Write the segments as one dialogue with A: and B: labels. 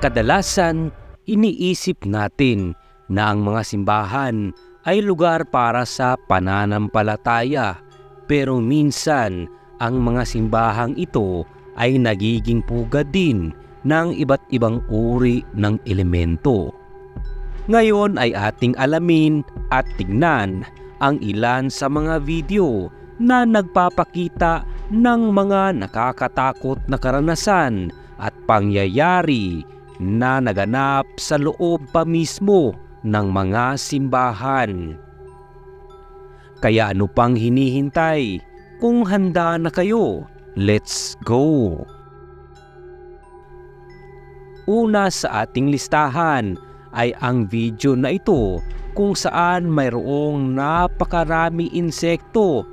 A: Kadalasan, iniisip natin na ang mga simbahan ay lugar para sa pananampalataya, pero minsan ang mga simbahang ito ay nagiging pugad din ng iba't ibang uri ng elemento. Ngayon ay ating alamin at tignan ang ilan sa mga video na nagpapakita ng mga nakakatakot na karanasan at pangyayari na naganap sa loob pa mismo ng mga simbahan. Kaya ano pang hinihintay? Kung handa na kayo, let's go! Una sa ating listahan ay ang video na ito kung saan mayroong napakarami insekto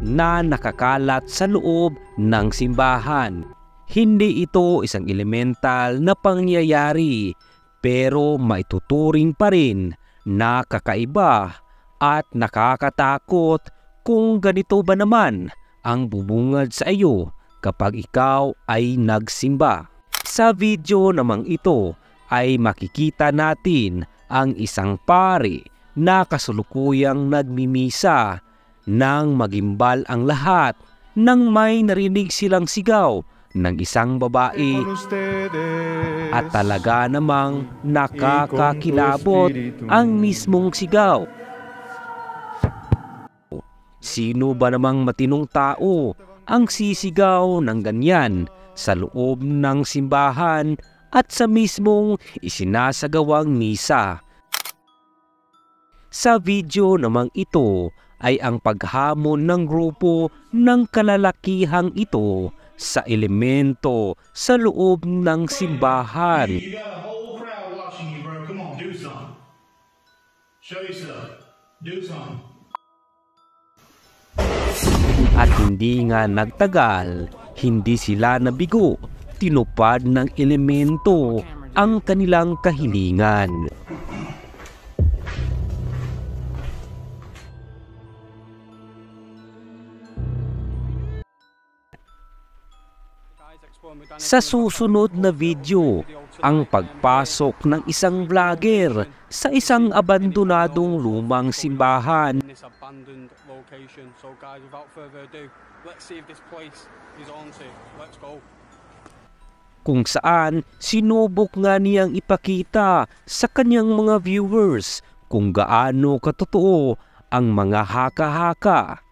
A: na nakakalat sa loob ng simbahan. Hindi ito isang elemental na pangyayari, pero maituturing pa rin na kakaiba at nakakatakot kung ganito ba naman ang bubungad sa iyo kapag ikaw ay nagsimba. Sa video namang ito ay makikita natin ang isang pari na kasulukuyang nagmimisa nang magimbal ang lahat nang may narinig silang sigaw ng isang babae at talaga namang nakakakilabot ang mismong sigaw. Sino ba namang matinong tao ang sisigaw ng ganyan sa loob ng simbahan at sa mismong isinasagawang misa? Sa video namang ito ay ang paghamon ng grupo ng kalalakihang ito sa elemento sa loob ng simbahan. At hindi nga nagtagal, hindi sila nabigo, tinupad ng elemento ang kanilang kahilingan. Sa susunod na video, ang pagpasok ng isang vlogger sa isang abandonadong lumang simbahan. Kung saan sinubok nga niyang ipakita sa kanyang mga viewers kung gaano katotoo ang mga haka-haka.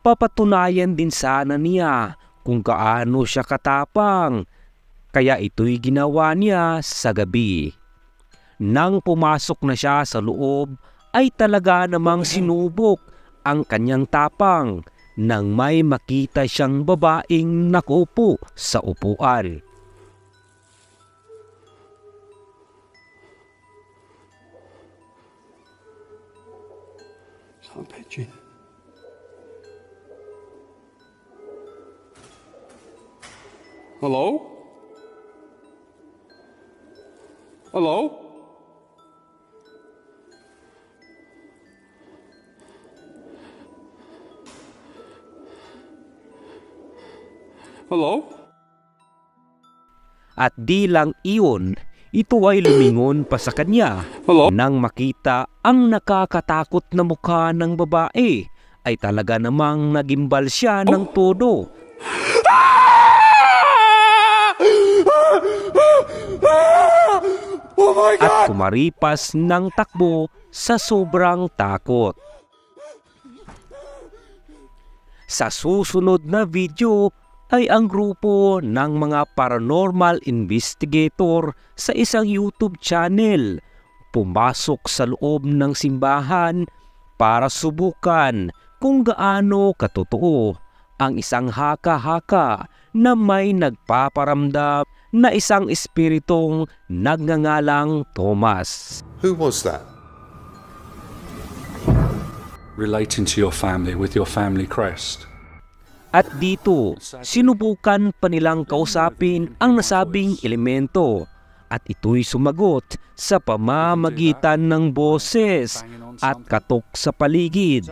A: Papatunayan din sana niya kung gaano siya katapang, kaya ito'y ginawa niya sa gabi. Nang pumasok na siya sa loob, ay talaga namang sinubok ang kanyang tapang nang may makita siyang babaeng nakaupo sa upuan.
B: Hello? Hello? Hello?
A: At di lang iyon, ito ay lumingon pa sa kanya.
B: Hello?
A: Nang makita ang nakakatakot na mukha ng babae, ay talaga namang nagimbal siya ng todo.
B: Oh my God!
A: At kumaripas ng takbo sa sobrang takot. Sa susunod na video ay ang grupo ng mga paranormal investigator sa isang YouTube channel pumasok sa loob ng simbahan para subukan kung gaano katotoo ang isang haka-haka na may nagpaparamdam na isang espiritong nagngangalang Thomas.
C: Who was that?
B: Relating to your family with your family crest.
A: At dito, sinubukan pa nilang kausapin ang nasabing elemento at ito'y sumagot sa pamamagitan ng boses at katok sa paligid.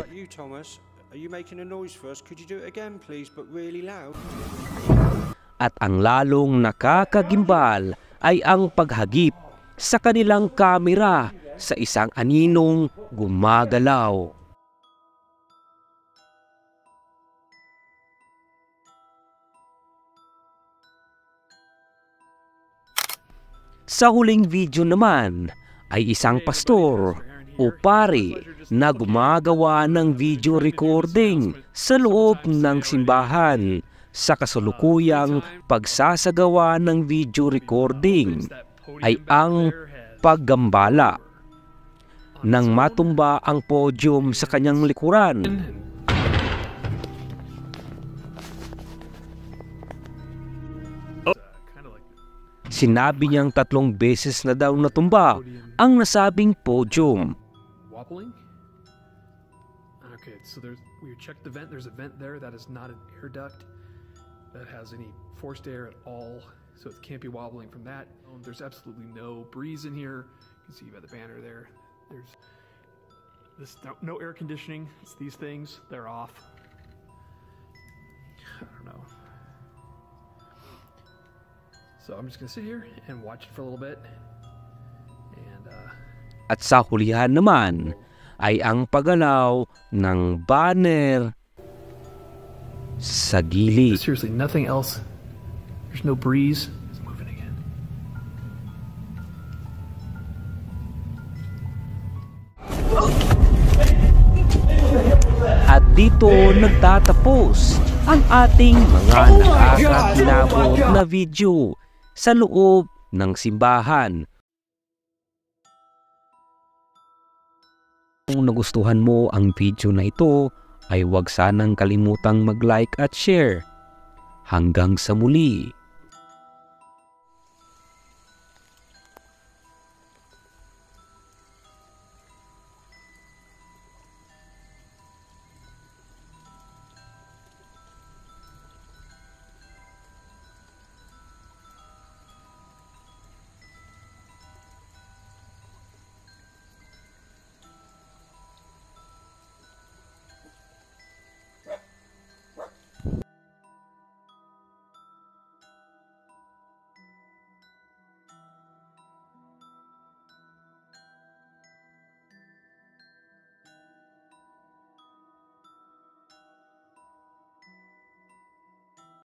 A: At ang lalong nakakagimbal ay ang paghagip sa kanilang kamera sa isang aninong gumagalaw. Sa huling video naman ay isang pastor o pare na gumagawa ng video recording sa loob ng simbahan sa kasalukuyang pagsasagawa ng video recording ay ang paggambala. Nang matumba ang podium sa kanyang likuran, sinabi niyang 3 beses na daw natumba ang nasabing podium.
C: Wobbling? Okay, so we checked the vent. There's a vent there that is not an air duct that has any forced air at all, so it can't be wobbling from that. There's absolutely no breeze in here. You can see by the banner there. There's no air conditioning. It's these things. They're off. I don't know. So I'm just gonna sit here and watch it for a little bit. And
A: At sa hulihan naman ay ang paggalaw ng banner sa gilid.
C: seriously, nothing else. There's no breeze. It's moving again.
A: At dito nagtatapos ang ating mga nakakakilabot na video sa loob ng simbahan. Kung nagustuhan mo ang video na ito, ay huwag sanang kalimutang mag-like at share. Hanggang sa muli!